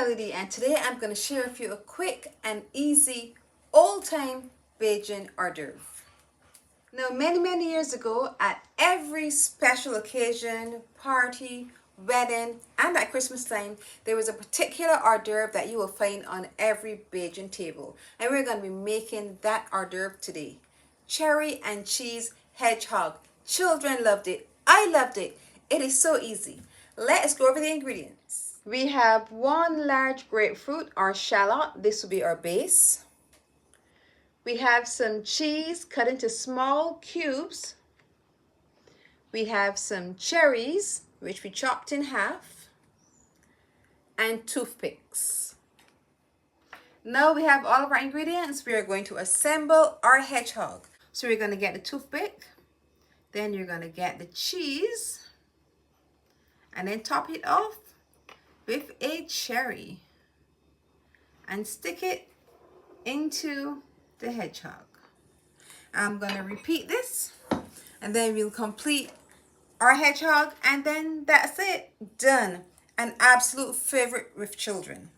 Melody, and today I'm going to share with you a quick and easy old-time Bajan hors d'oeuvre. Now, many years ago, at every special occasion, party, wedding, and at Christmas time, there was a particular hors d'oeuvre that you will find on every Bajan table. And we're going to be making that hors d'oeuvre today. Cherry and cheese hedgehog. Children loved it. I loved it. It is so easy. Let's go over the ingredients. We have 1 large grapefruit or shallot. This will be our base. We have some cheese cut into small cubes. We have some cherries, which we chopped in half, and toothpicks. Now we have all of our ingredients. We are going to assemble our hedgehog. So we're going to get the toothpick, then you're going to get the cheese, and then top it off with a cherry and stick it into the hedgehog. I'm going to repeat this, and then we'll complete our hedgehog, and then that's it, done. An absolute favorite with children.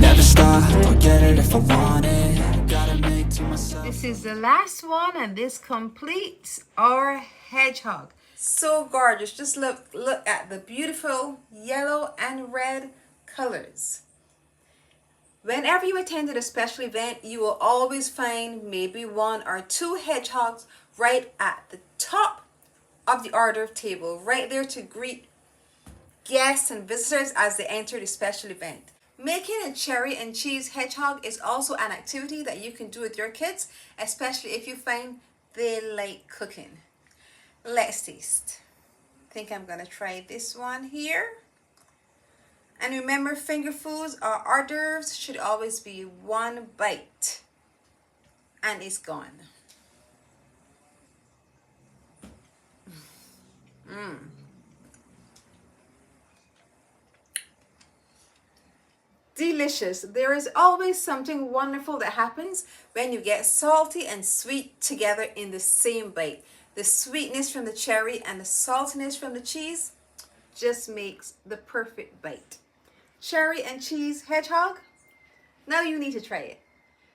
Never stop, I'll get it if I want it. Gotta make to myself. This is the last one, and this completes our hedgehog. So gorgeous. Just look at the beautiful yellow and red colors. Whenever you attended a special event, you will always find maybe 1 or 2 hedgehogs right at the top of the hors d'oeuvre table, right there to greet guests and visitors as they enter the special event. Making a cherry and cheese hedgehog is also an activity that you can do with your kids, especially if you find they like cooking. Let's taste. I think I'm gonna try this one here. And remember, finger foods or hors d'oeuvres should always be 1 bite and it's gone. Delicious. There is always something wonderful that happens when you get salty and sweet together in the same bite. The sweetness from the cherry and the saltiness from the cheese just makes the perfect bite. Cherry and cheese hedgehog. Now you need to try it.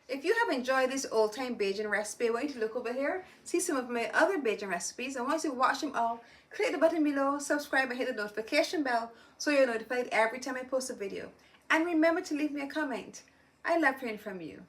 If you have enjoyed this old-time Bajan recipe, I want you to look over here, see some of my other Bajan recipes. I want you to watch them all. Click the button below, subscribe, and hit the notification bell so you're notified every time I post a video. And remember to leave me a comment. I love hearing from you.